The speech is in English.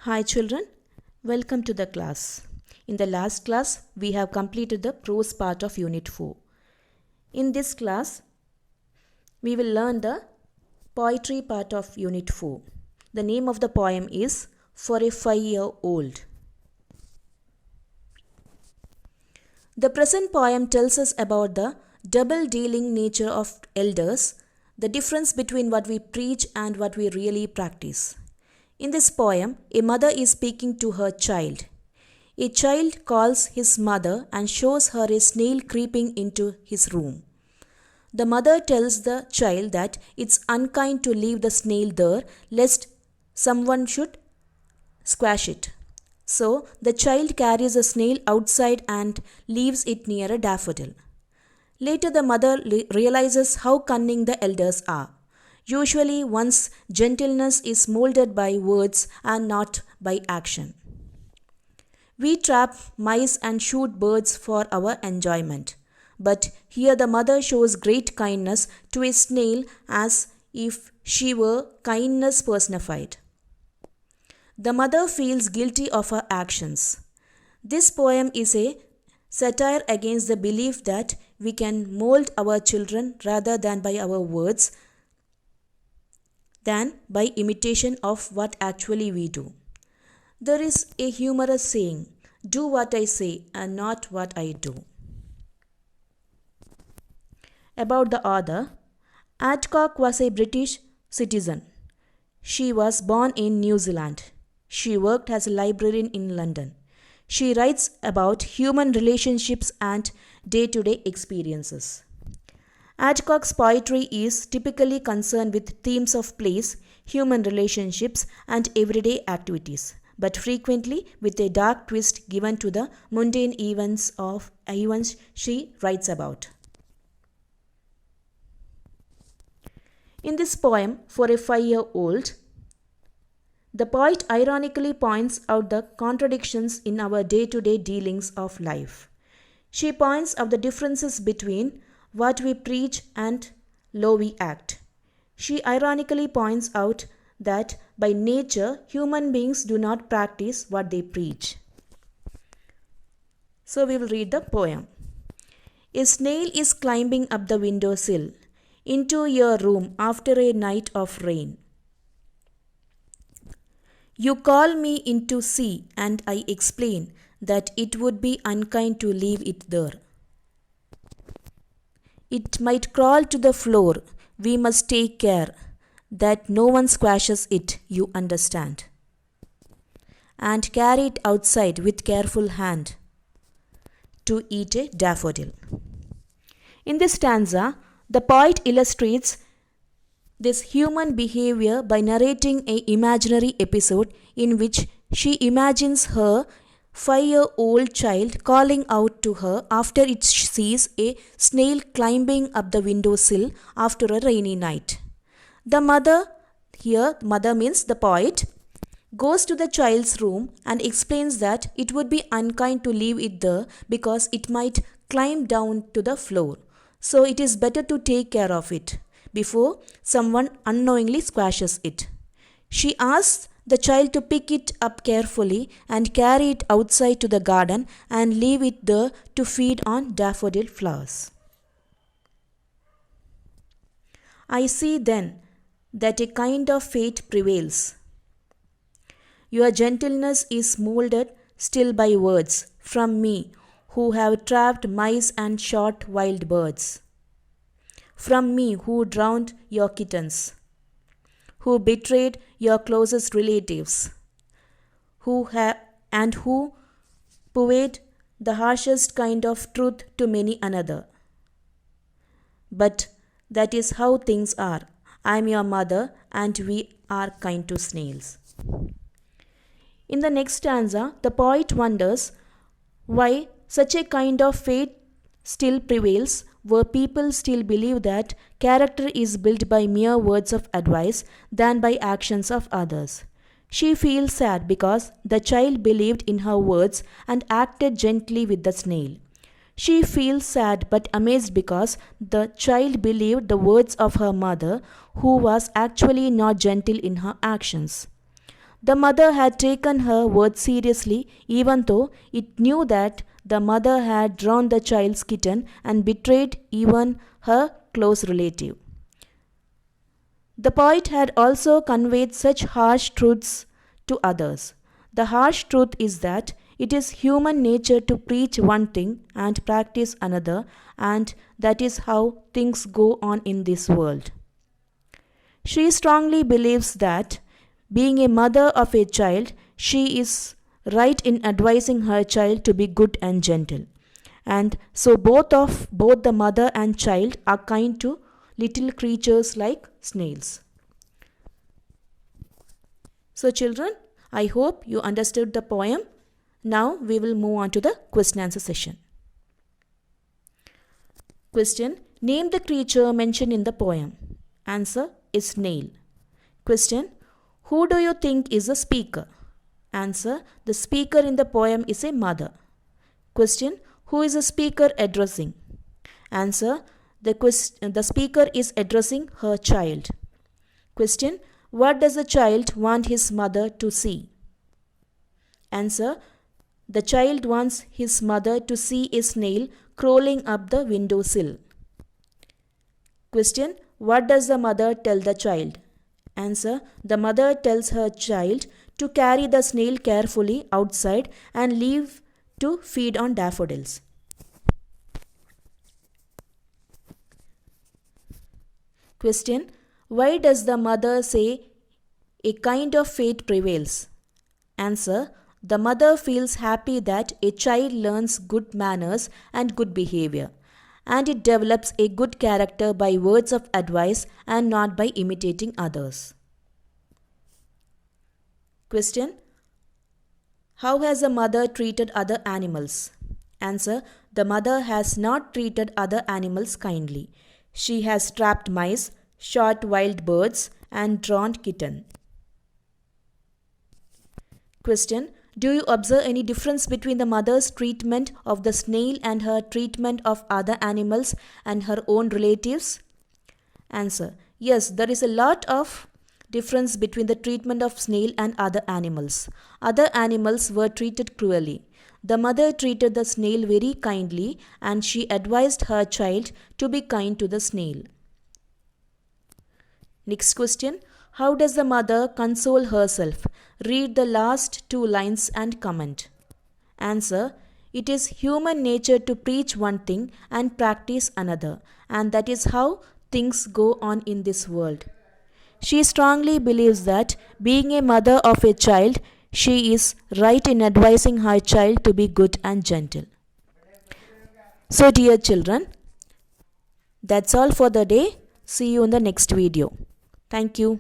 Hi children, welcome to the class. In the last class, we have completed the prose part of Unit 4. In this class, we will learn the poetry part of Unit 4. The name of the poem is For a 5-Year-Old. The present poem tells us about the double-dealing nature of elders, the difference between what we preach and what we really practice. In this poem, a mother is speaking to her child. A child calls his mother and shows her a snail creeping into his room. The mother tells the child that it's unkind to leave the snail there lest someone should squash it. So, the child carries the snail outside and leaves it near a daffodil. Later, the mother realizes how cunning the elders are. Usually, one's gentleness is molded by words and not by action. We trap mice and shoot birds for our enjoyment. But here the mother shows great kindness to a snail as if she were kindness personified. The mother feels guilty of her actions. This poem is a satire against the belief that we can mold our children rather than by our words, than by imitation of what actually we do. There is a humorous saying, "Do what I say and not what I do." About the author, Adcock was a British citizen. She was born in New Zealand. She worked as a librarian in London. She writes about human relationships and day-to-day experiences. Adcock's poetry is typically concerned with themes of place, human relationships, and everyday activities, but frequently with a dark twist given to the mundane events she writes about. In this poem, For a 5-Year-Old, the poet ironically points out the contradictions in our day-to-day dealings of life. She points out the differences between what we preach and law we act. She ironically points out that by nature, human beings do not practice what they preach. So we will read the poem. A snail is climbing up the windowsill into your room after a night of rain. You call me in to see, and I explain that it would be unkind to leave it there. It might crawl to the floor. We must take care that no one squashes it, you understand. And carry it outside with careful hand to eat a daffodil. In this stanza, the poet illustrates this human behavior by narrating an imaginary episode in which she imagines her 5-year-old child calling out to her after it sees a snail climbing up the windowsill after a rainy night. The mother, here mother means the poet, goes to the child's room and explains that it would be unkind to leave it there because it might climb down to the floor. So it is better to take care of it before someone unknowingly squashes it. She asks the child to pick it up carefully and carry it outside to the garden and leave it there to feed on daffodil flowers. I see then that a kind of fate prevails. Your gentleness is molded still by words from me who have trapped mice and shot wild birds. From me who drowned your kittens, who betrayed your closest relatives, who purveyed the harshest kind of truth to many another. But that is how things are. I am your mother and we are kind to snails. In the next stanza, the poet wonders why such a kind of fate still prevails, where people still believe that character is built by mere words of advice than by actions of others. She feels sad because the child believed in her words and acted gently with the snail. She feels sad but amazed because the child believed the words of her mother, who was actually not gentle in her actions. The mother had taken her words seriously, even though it knew that the mother had drowned the child's kitten and betrayed even her close relative. The poet had also conveyed such harsh truths to others. The harsh truth is that it is human nature to preach one thing and practice another, and that is how things go on in this world. She strongly believes that, being a mother of a child, she is right in advising her child to be good and gentle. And so both the mother and child are kind to little creatures like snails. So children, I hope you understood the poem. Now we will move on to the question answer session. Question: name the creature mentioned in the poem. Answer is snail. Question: who do you think is the speaker? Answer: the speaker in the poem is a mother. Question: who is the speaker addressing? Answer: the speaker is addressing her child. Question: what does the child want his mother to see? Answer: the child wants his mother to see a snail crawling up the windowsill. Question: what does the mother tell the child? Answer: the mother tells her child to carry the snail carefully outside and leave to feed on daffodils. Question: why does the mother say a kind of fate prevails? Answer: the mother feels happy that a child learns good manners and good behavior, and it develops a good character by words of advice and not by imitating others. Question: how has the mother treated other animals? Answer: the mother has not treated other animals kindly. She has trapped mice, shot wild birds, and drawn kitten. Question: do you observe any difference between the mother's treatment of the snail and her treatment of other animals and her own relatives? Answer: yes, there is a lot of difference between the treatment of snail and other animals. Other animals were treated cruelly. The mother treated the snail very kindly, and she advised her child to be kind to the snail. Next question: how does the mother console herself? Read the last two lines and comment. Answer: it is human nature to preach one thing and practice another, and that is how things go on in this world. She strongly believes that, being a mother of a child, she is right in advising her child to be good and gentle. So dear children, that's all for the day. See you in the next video. Thank you.